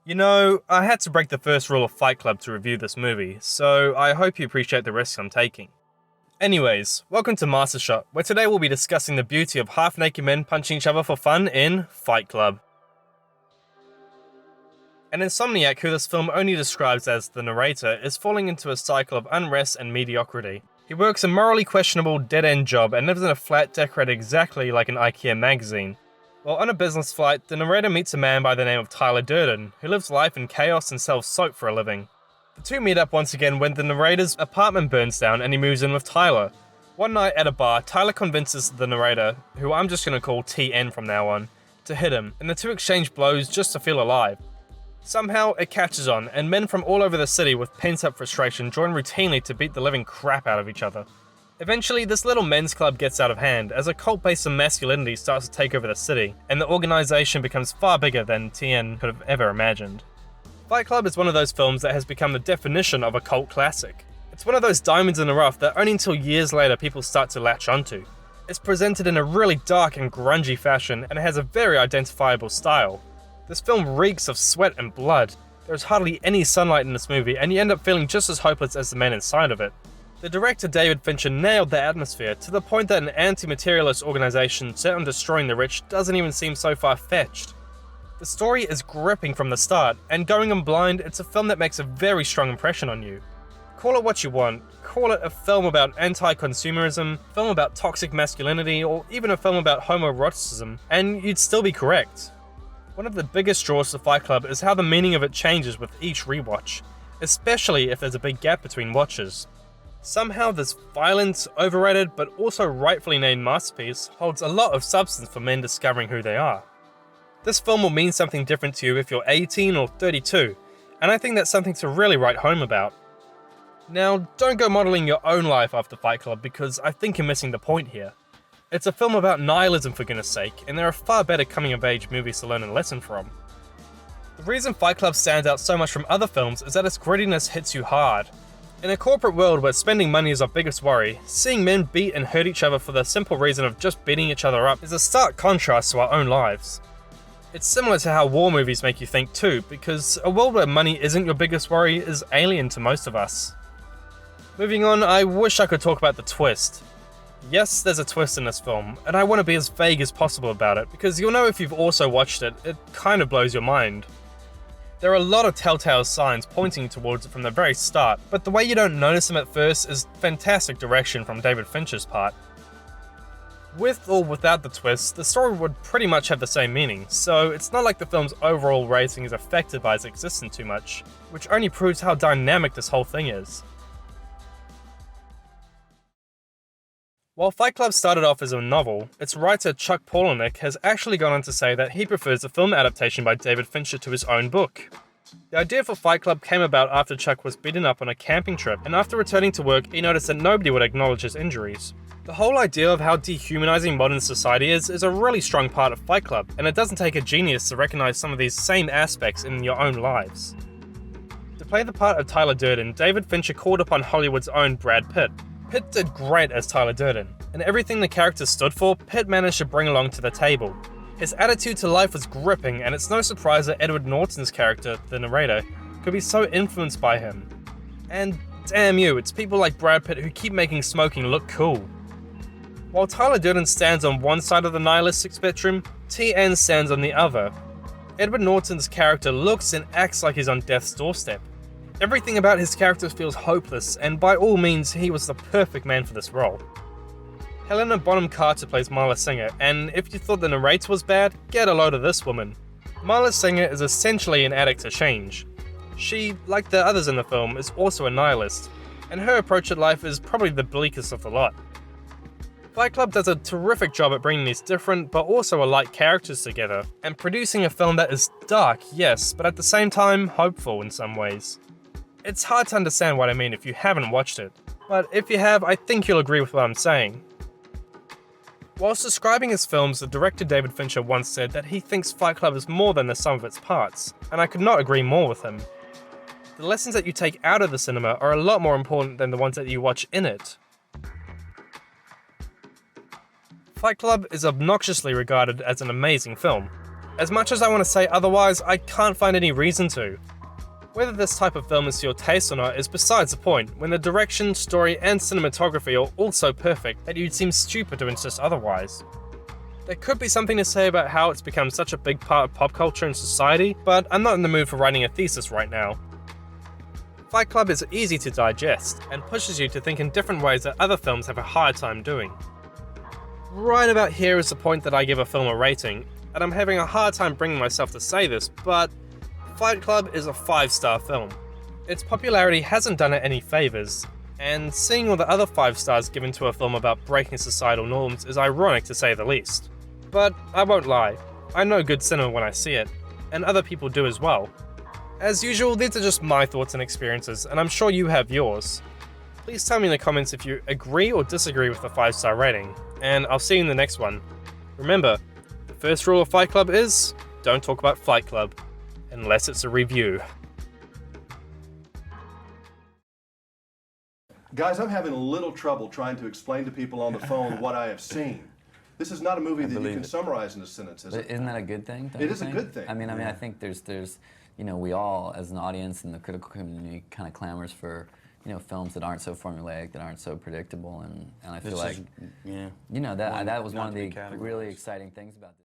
You know, I had to break the first rule of Fight Club to review this movie, so I hope you appreciate the risks I'm taking. Anyways, welcome to Master Shot, where today we'll be discussing the beauty of half-naked men punching each other for fun in Fight Club. An insomniac who this film only describes as the narrator is falling into a cycle of unrest and mediocrity. He works a morally questionable dead-end job and lives in a flat decorated exactly like an IKEA magazine. While on a business flight, the narrator meets a man by the name of Tyler Durden, who lives life in chaos and sells soap for a living. The two meet up once again when the narrator's apartment burns down and he moves in with Tyler. One night at a bar, Tyler convinces the narrator, who I'm just going to call TN from now on, to hit him, and the two exchange blows just to feel alive. Somehow, it catches on, and men from all over the city with pent-up frustration join routinely to beat the living crap out of each other. Eventually, this little men's club gets out of hand as a cult based on masculinity starts to take over the city, and the organization becomes far bigger than TN could have ever imagined. Fight Club is one of those films that has become the definition of a cult classic. It's one of those diamonds in the rough that only until years later people start to latch onto. It's presented in a really dark and grungy fashion, and it has a very identifiable style. This film reeks of sweat and blood. There's hardly any sunlight in this movie, and you end up feeling just as hopeless as the men inside of it. The director David Fincher nailed the atmosphere to the point that an anti-materialist organization set on destroying the rich doesn't even seem so far-fetched. The story is gripping from the start, and going in blind, it's a film that makes a very strong impression on you. Call it what you want, call it a film about anti-consumerism, a film about toxic masculinity, or even a film about homoeroticism, and you'd still be correct. One of the biggest draws to Fight Club is how the meaning of it changes with each rewatch, especially if there's a big gap between watches. Somehow this violent, overrated, but also rightfully named masterpiece holds a lot of substance for men discovering who they are. This film will mean something different to you if you're 18 or 32, and I think that's something to really write home about. Now, don't go modeling your own life after Fight Club because I think you're missing the point here. It's a film about nihilism for goodness sake, and there are far better coming-of-age movies to learn a lesson from. The reason Fight Club stands out so much from other films is that its grittiness hits you hard. In a corporate world where spending money is our biggest worry, seeing men beat and hurt each other for the simple reason of just beating each other up is a stark contrast to our own lives. It's similar to how war movies make you think too, because a world where money isn't your biggest worry is alien to most of us. Moving on, I wish I could talk about the twist. Yes, there's a twist in this film, and I want to be as vague as possible about it, because you'll know if you've also watched it, it kind of blows your mind. There are a lot of telltale signs pointing towards it from the very start, but the way you don't notice them at first is fantastic direction from David Fincher's part. With or without the twist, the story would pretty much have the same meaning, so it's not like the film's overall rating is affected by its existence too much, which only proves how dynamic this whole thing is. While Fight Club started off as a novel, its writer Chuck Palahniuk has actually gone on to say that he prefers the film adaptation by David Fincher to his own book. The idea for Fight Club came about after Chuck was beaten up on a camping trip, and after returning to work, he noticed that nobody would acknowledge his injuries. The whole idea of how dehumanizing modern society is a really strong part of Fight Club, and it doesn't take a genius to recognize some of these same aspects in your own lives. To play the part of Tyler Durden, David Fincher called upon Hollywood's own Brad Pitt. Pitt did great as Tyler Durden, and everything the character stood for, Pitt managed to bring along to the table. His attitude to life was gripping, and it's no surprise that Edward Norton's character, the narrator, could be so influenced by him. And damn you, it's people like Brad Pitt who keep making smoking look cool. While Tyler Durden stands on one side of the nihilistic spectrum, TN stands on the other. Edward Norton's character looks and acts like he's on death's doorstep. Everything about his character feels hopeless, and by all means, he was the perfect man for this role. Helena Bonham Carter plays Marla Singer, and if you thought the narrator was bad, get a load of this woman. Marla Singer is essentially an addict to change. She, like the others in the film, is also a nihilist, and her approach at life is probably the bleakest of the lot. Fight Club does a terrific job at bringing these different but also alike characters together, and producing a film that is dark, yes, but at the same time, hopeful in some ways. It's hard to understand what I mean if you haven't watched it, but if you have, I think you'll agree with what I'm saying. Whilst describing his films, the director David Fincher once said that he thinks Fight Club is more than the sum of its parts, and I could not agree more with him. The lessons that you take out of the cinema are a lot more important than the ones that you watch in it. Fight Club is obnoxiously regarded as an amazing film. As much as I want to say otherwise, I can't find any reason to. Whether this type of film is to your taste or not is besides the point, when the direction, story, and cinematography are all so perfect that you'd seem stupid to insist otherwise. There could be something to say about how it's become such a big part of pop culture and society, but I'm not in the mood for writing a thesis right now. Fight Club is easy to digest, and pushes you to think in different ways that other films have a hard time doing. Right about here is the point that I give a film a rating, and I'm having a hard time bringing myself to say this, but Fight Club is a 5-star film. Its popularity hasn't done it any favours, and seeing all the other 5 stars given to a film about breaking societal norms is ironic to say the least. But I won't lie, I know good cinema when I see it, and other people do as well. As usual, these are just my thoughts and experiences, and I'm sure you have yours. Please tell me in the comments if you agree or disagree with the 5-star rating, and I'll see you in the next one. Remember, the first rule of Fight Club is, don't talk about Fight Club, unless it's a review. Guys, I'm having a little trouble trying to explain to people on the phone what I have seen. This is not a movie that you can summarize in a sentence, is it? Isn't that a good thing? It is a good thing. I mean, I think there's, you know, we all, as an audience and the critical community, kind of clamors for, you know, films that aren't so formulaic, that aren't so predictable, and I feel like, Yeah. you know, that was one of the really exciting things about this.